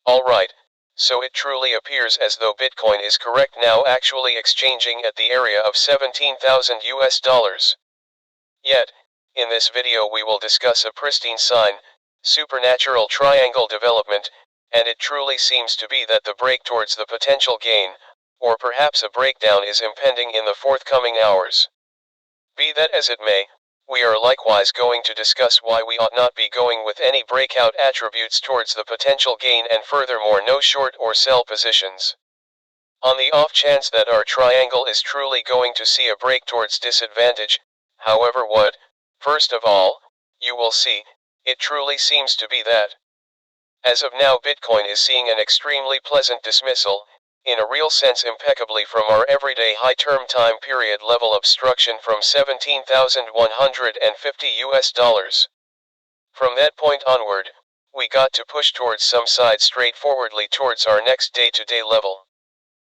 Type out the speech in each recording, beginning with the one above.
Alright, so it truly appears as though Bitcoin is correct now, actually exchanging at the area of 17,000 US dollars. Yet, in this video we will discuss a pristine sign, supernatural triangle development, and it truly seems to be that the break towards the potential gain, or perhaps a breakdown, is impending in the forthcoming hours. Be that as it may, we are likewise going to discuss why we ought not be going with any breakout attributes towards the potential gain, and furthermore no short or sell positions. On the off chance that our triangle is truly going to see a break towards disadvantage, however, what, first of all, you will see, it truly seems to be that as of now Bitcoin is seeing an extremely pleasant dismissal, in a real sense impeccably, from our everyday high term time period level obstruction from 17,150 US dollars. From that point onward, we got to push towards some side straightforwardly towards our next day-to-day level,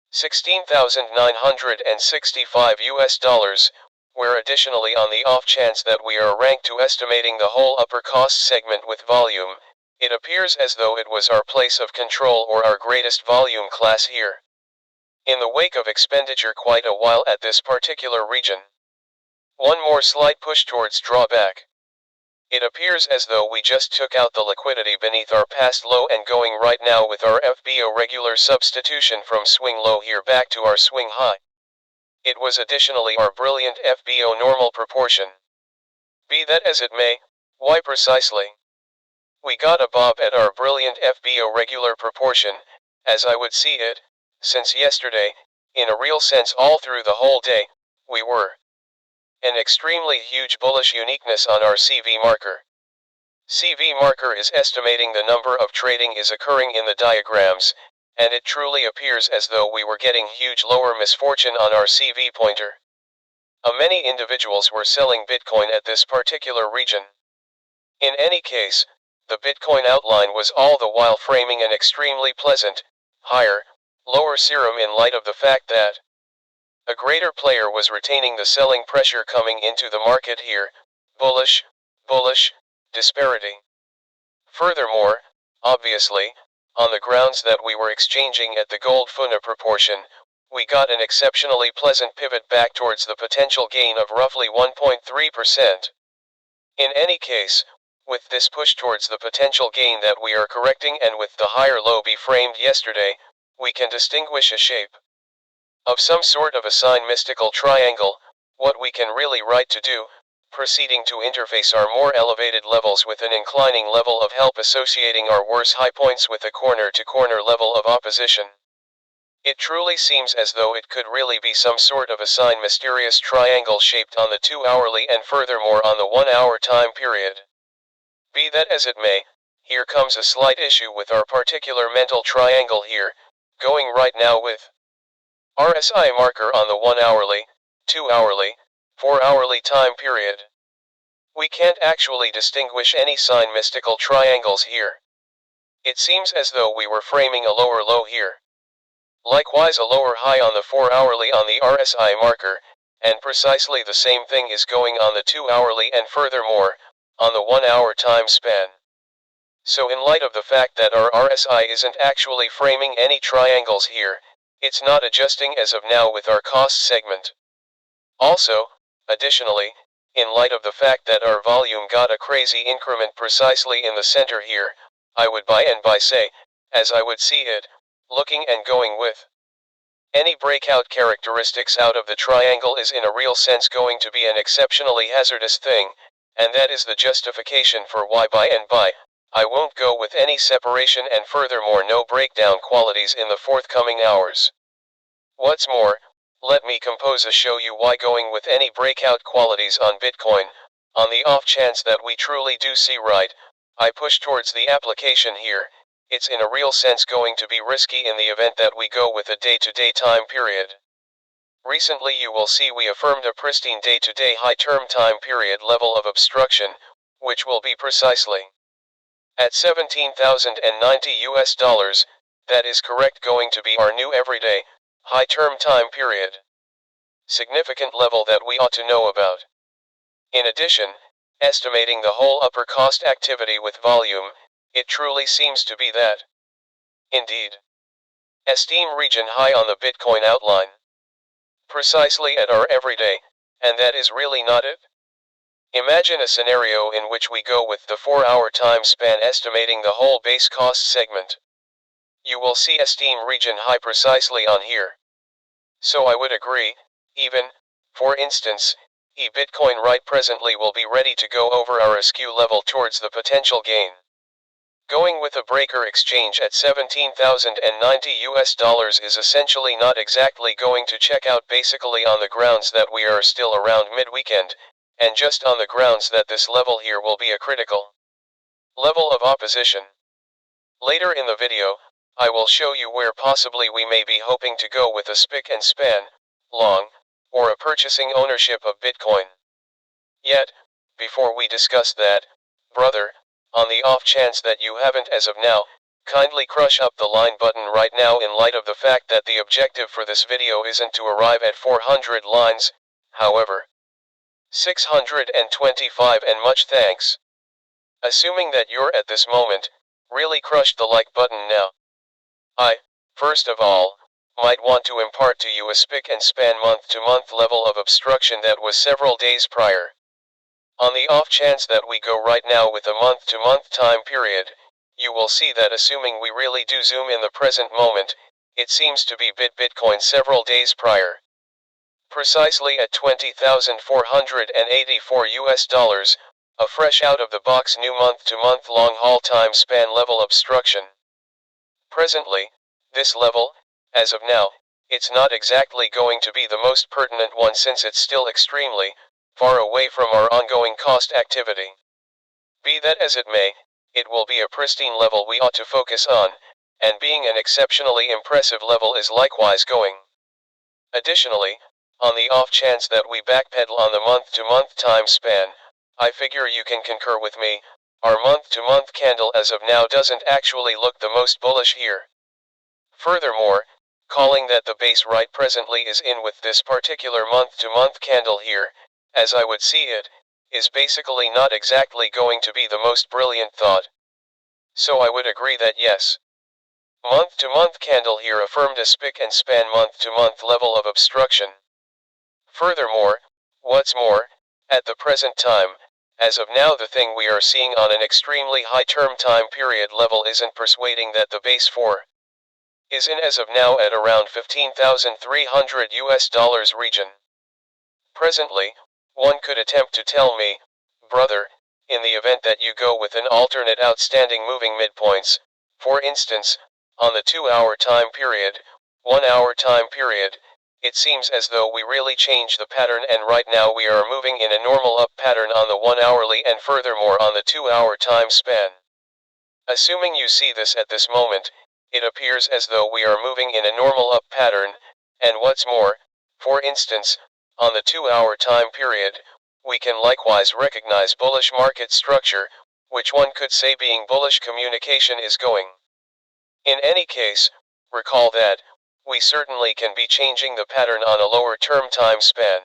16,965 US dollars, where additionally, on the off chance that we are ranked to estimating the whole upper cost segment with volume, it appears as though it was our place of control or our greatest volume class here, in the wake of expenditure quite a while at this particular region. One more slight push towards drawback. It appears as though we just took out the liquidity beneath our past low and going right now with our FBO regular substitution from swing low here back to our swing high. It was additionally our brilliant FBO normal proportion. Be that as it may, why precisely we got a bob at our brilliant FBO regular proportion, as I would see it, since yesterday, in a real sense all through the whole day, we were an extremely huge bullish uniqueness on our CV marker. CV marker is estimating the number of trading is occurring in the diagrams, and it truly appears as though we were getting huge lower misfortune on our CV pointer. Many individuals were selling Bitcoin at this particular region. In any case, the Bitcoin outline was all the while framing an extremely pleasant, higher, lower serum in light of the fact that a greater player was retaining the selling pressure coming into the market here, bullish, disparity. Furthermore, obviously, on the grounds that we were exchanging at the gold FUNA proportion, we got an exceptionally pleasant pivot back towards the potential gain of roughly 1.3%. In any case, with this push towards the potential gain that we are correcting, and with the higher low be framed yesterday, we can distinguish a shape of some sort of a sign mystical triangle. What we can really right to do, proceeding to interface our more elevated levels with an inclining level of help associating our worse high points with a corner-to-corner level of opposition. It truly seems as though it could really be some sort of a sign mysterious triangle shaped on the 2-hourly and furthermore on the 1-hour time period. Be that as it may, here comes a slight issue with our particular mental triangle here, going right now with RSI marker on the 1-hourly, 2-hourly, 4-hourly time period. We can't actually distinguish any sign mystical triangles here. It seems as though we were framing a lower low here. Likewise a lower high on the 4-hourly on the RSI marker, and precisely the same thing is going on the 2-hourly and furthermore, on the 1-hour time span. So in light of the fact that our RSI isn't actually framing any triangles here, it's not adjusting as of now with our cost segment. Also, additionally, in light of the fact that our volume got a crazy increment precisely in the center here, I would buy and buy say, as I would see it, looking and going with any breakout characteristics out of the triangle is in a real sense going to be an exceptionally hazardous thing, and that is the justification for why buy and buy. I won't go with any separation and furthermore no breakdown qualities in the forthcoming hours. What's more, let me compose a show you why going with any breakout qualities on Bitcoin, on the off chance that we truly do see right, I push towards the application here, it's in a real sense going to be risky in the event that we go with a day-to-day time period. Recently you will see we affirmed a pristine day-to-day high term time period level of obstruction, which will be precisely at 17,090 US dollars, that is correct going to be our new everyday, high term time period. Significant level that we ought to know about. In addition, estimating the whole upper cost activity with volume, it truly seems to be that Indeed. Esteem region high on the Bitcoin outline. Precisely at our everyday, and that is really not it? Imagine a scenario in which we go with the 4-hour time span estimating the whole base cost segment. You will see esteem region high precisely on here. So I would agree, even, for instance, Bitcoin right presently will be ready to go over our SQ level towards the potential gain. Going with a breaker exchange at $17,090 is essentially not exactly going to check out basically on the grounds that we are still around mid-weekend, and just on the grounds that this level here will be a critical level of opposition. Later in the video, I will show you where possibly we may be hoping to go with a spick and span, long, or a purchasing ownership of Bitcoin. Yet, before we discuss that, brother, on the off chance that you haven't as of now, kindly crush up the line button right now in light of the fact that the objective for this video isn't to arrive at 400 lines, however. 625 and much thanks. Assuming that you're at this moment, really crushed the like button now. I, first of all, might want to impart to you a spick and span month-to-month level of obstruction that was several days prior. On the off chance that we go right now with a month-to-month time period, you will see that assuming we really do zoom in the present moment, it seems to be Bitcoin several days prior. Precisely at $20,484, a fresh out of the box new month-to-month long haul time span level obstruction. Presently, this level, as of now, it's not exactly going to be the most pertinent one since it's still extremely far away from our ongoing cost activity. Be that as it may, it will be a pristine level we ought to focus on, and being an exceptionally impressive level is likewise going. Additionally, on the off chance that we backpedal on the month-to-month time span, I figure you can concur with me, our month-to-month candle as of now doesn't actually look the most bullish here. Furthermore, calling that the base right presently is in with this particular month-to-month candle here, as I would see it, is basically not exactly going to be the most brilliant thought. So I would agree that yes. Month-to-month candle here affirmed a spick and span month-to-month level of obstruction. Furthermore, what's more, at the present time, as of now the thing we are seeing on an extremely high term time period level isn't persuading that the base 4 is in as of now at around $15,300 region. Presently, one could attempt to tell me, brother, in the event that you go with an alternate outstanding moving midpoints, for instance, on the 2-hour time period, 1-hour time period, it seems as though we really changed the pattern and right now we are moving in a normal up pattern on the 1-hourly and furthermore on the 2-hour time span. Assuming you see this at this moment, it appears as though we are moving in a normal up pattern, and what's more, for instance, on the 2-hour time period, we can likewise recognize bullish market structure, which one could say being bullish communication is going. In any case, recall that, we certainly can be changing the pattern on a lower term time span.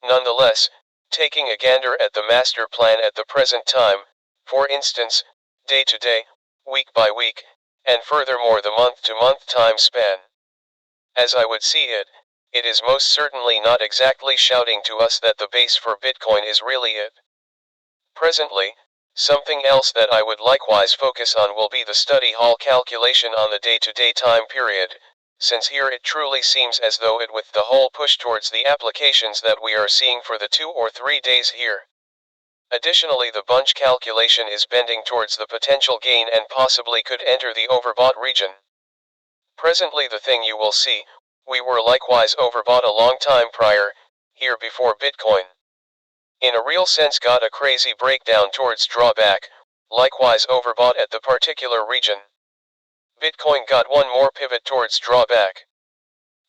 Nonetheless, taking a gander at the master plan at the present time, for instance, day to day, week by week, and furthermore the month-to-month time span. As I would see it, it is most certainly not exactly shouting to us that the base for Bitcoin is really it. Presently, something else that I would likewise focus on will be the study hall calculation on the day-to-day time period, since here it truly seems as though it with the whole push towards the applications that we are seeing for the 2 or 3 days here. Additionally, the bunch calculation is bending towards the potential gain and possibly could enter the overbought region. Presently the thing you will see, we were likewise overbought a long time prior, here before Bitcoin. In a real sense got a crazy breakdown towards drawback, likewise overbought at the particular region. Bitcoin got one more pivot towards drawback.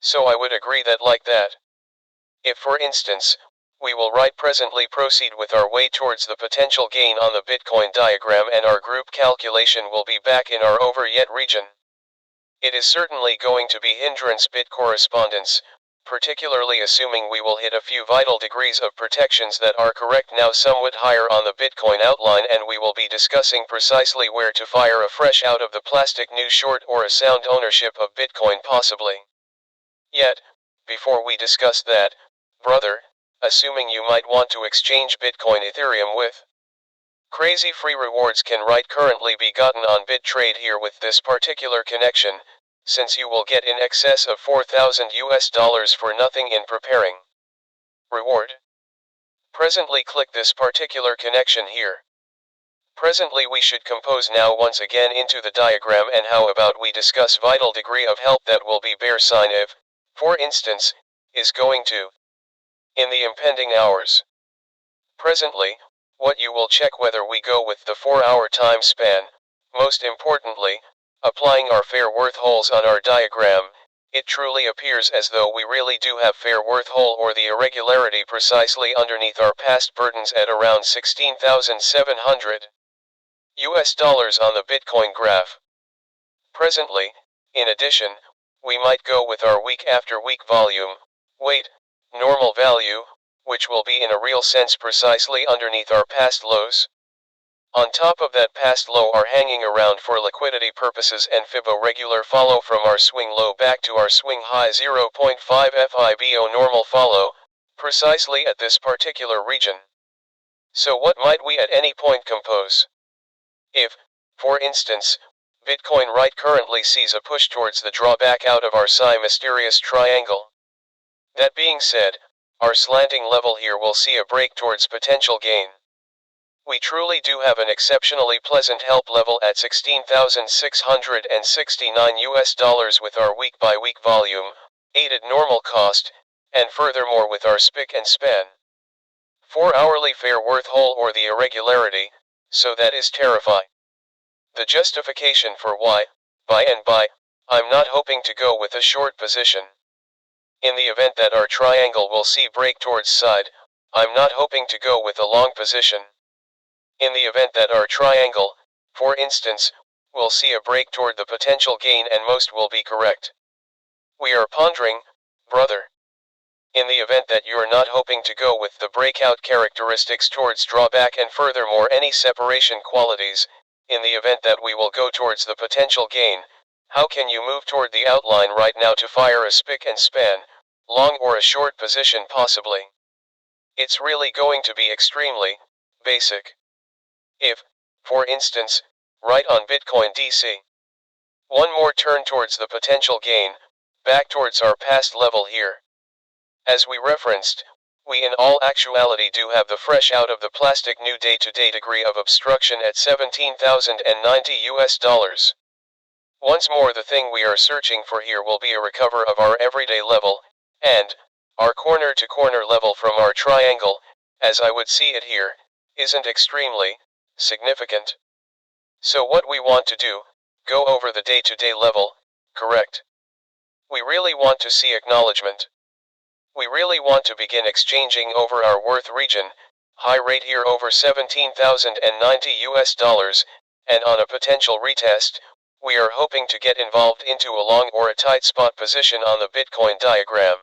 So I would agree that like that. If for instance, we will right presently proceed with our way towards the potential gain on the Bitcoin diagram and our group calculation will be back in our over yet region. It is certainly going to be hindrance bit correspondence, particularly assuming we will hit a few vital degrees of protections that are correct now somewhat higher on the Bitcoin outline, and we will be discussing precisely where to fire a fresh out of the plastic new short or a sound ownership of Bitcoin possibly. Yet, before we discuss that, brother, assuming you might want to exchange Bitcoin Ethereum with crazy free rewards can right currently be gotten on BitTrade here with this particular connection, since you will get in excess of $4,000 for nothing in preparing reward. Presently click this particular connection here. Presently we should compose now once again into the diagram, and how about we discuss vital degree of help that will be bear sign if, for instance, is going to in the impending hours. Presently, what you will check whether we go with the 4-hour time span, most importantly, applying our fair worth holes on our diagram. It truly appears as though we really do have fair worth hole or the irregularity precisely underneath our past burdens at around 16,700 US dollars on the Bitcoin graph. Presently, in addition, we might go with our week after week volume, weight, normal value, which will be in a real sense precisely underneath our past lows. On top of that past low are hanging around for liquidity purposes and FIBO regular follow from our swing low back to our swing high 0.5 FIBO normal follow, precisely at this particular region. So what might we at any point compose? If, for instance, Bitcoin right currently sees a push towards the drawback out of our psi mysterious triangle. That being said, our slanting level here will see a break towards potential gain. We truly do have an exceptionally pleasant help level at 16,669 US dollars with our week by week volume, aided normal cost, and furthermore with our spick and span 4-hourly fair worth hole or the irregularity, so that is terrifying. The justification for why, by I'm not hoping to go with a short position. In the event that our triangle will see break towards side, I'm not hoping to go with a long position. In the event that our triangle, for instance, will see a break toward the potential gain, and most will be correct. We are pondering, brother. In the event that you're not hoping to go with the breakout characteristics towards drawback and furthermore any separation qualities, in the event that we will go towards the potential gain, how can you move toward the outline right now to fire a spick and span, long or a short position possibly? It's really going to be extremely basic. If, for instance, right on Bitcoin DC, one more turn towards the potential gain, back towards our past level here. As we referenced, we in all actuality do have the fresh out of the plastic new day-to-day degree of obstruction at 17,090 US dollars. Once more, the thing we are searching for here will be a recover of our everyday level, and our corner-to-corner level from our triangle, as I would see it here, isn't extremely significant. So what we want to do, go over the day-to-day level, correct? We really want to see acknowledgement. We really want to begin exchanging over our worth region, high rate here over 17,090 US dollars, and on a potential retest, we are hoping to get involved into a long or a tight spot position on the Bitcoin diagram.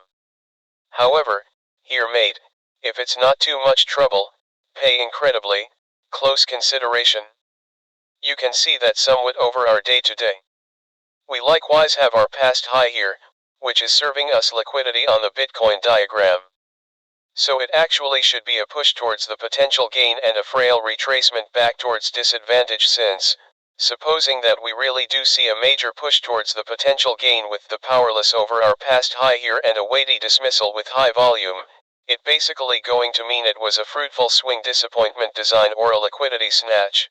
However, here mate, if it's not too much trouble, pay incredibly close consideration. You can see that somewhat over our day-to-day. We likewise have our past high here, which is serving us liquidity on the Bitcoin diagram. So it actually should be a push towards the potential gain and a frail retracement back towards disadvantage, since, supposing that we really do see a major push towards the potential gain with the powerless over our past high here and a weighty dismissal with high volume, it basically going to mean it was a fruitful swing disappointment design or a liquidity snatch.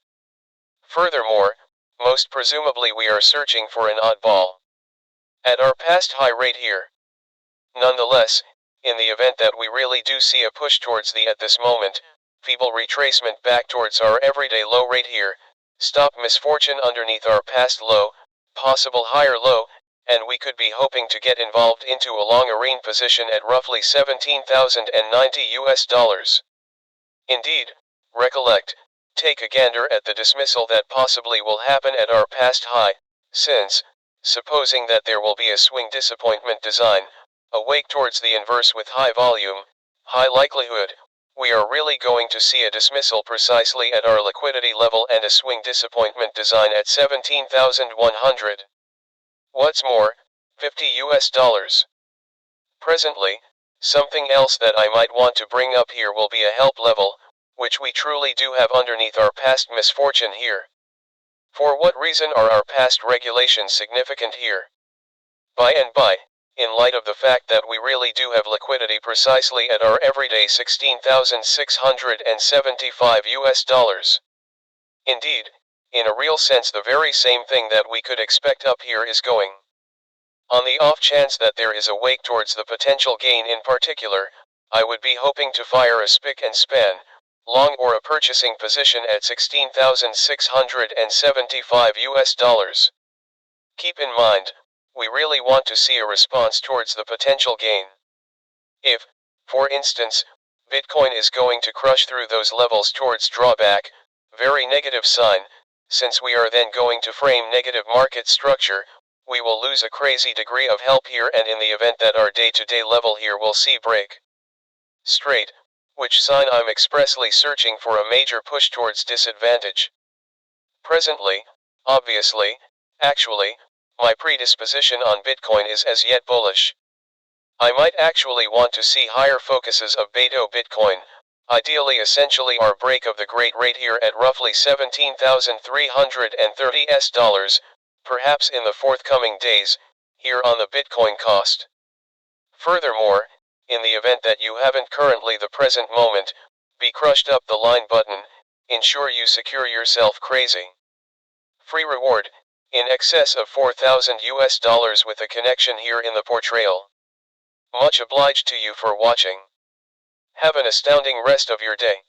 Furthermore, most presumably we are searching for an oddball at our past high rate here. Nonetheless, in the event that we really do see a push towards the at this moment, feeble retracement back towards our everyday low rate here, stop misfortune underneath our past low, possible higher low, and we could be hoping to get involved into a long arene position at roughly 17,090 US dollars. Indeed, recollect, take a gander at the dismissal that possibly will happen at our past high, since, supposing that there will be a swing disappointment design, awake towards the inverse with high volume, high likelihood, we are really going to see a dismissal precisely at our liquidity level and a swing disappointment design at 17,100. What's more, 50 US dollars. Presently, something else that I might want to bring up here will be a help level, which we truly do have underneath our past misfortune here. For what reason are our past regulations significant here? By and by, in light of the fact that we really do have liquidity precisely at our everyday 16,675 US dollars. Indeed, in a real sense the very same thing that we could expect up here is going. On the off chance that there is a wake towards the potential gain in particular, I would be hoping to fire a spick and span, long or a purchasing position at 16,675 US dollars. Keep in mind, we really want to see a response towards the potential gain. If, for instance, Bitcoin is going to crush through those levels towards drawback, very negative sign, since we are then going to frame negative market structure, we will lose a crazy degree of help here, and in the event that our day-to-day level here will see break straight, which sign I'm expressly searching for a major push towards disadvantage. Presently, obviously, actually, my predisposition on Bitcoin is as yet bullish. I might actually want to see higher focuses of Beto Bitcoin, ideally essentially our break of the great rate here at roughly $17,330, perhaps in the forthcoming days, here on the Bitcoin cost. Furthermore, in the event that you haven't currently the present moment, be crushed up the line button, ensure you secure yourself crazy free reward, in excess of 4,000 US dollars with a connection here in the portrayal. Much obliged to you for watching. Have an astounding rest of your day.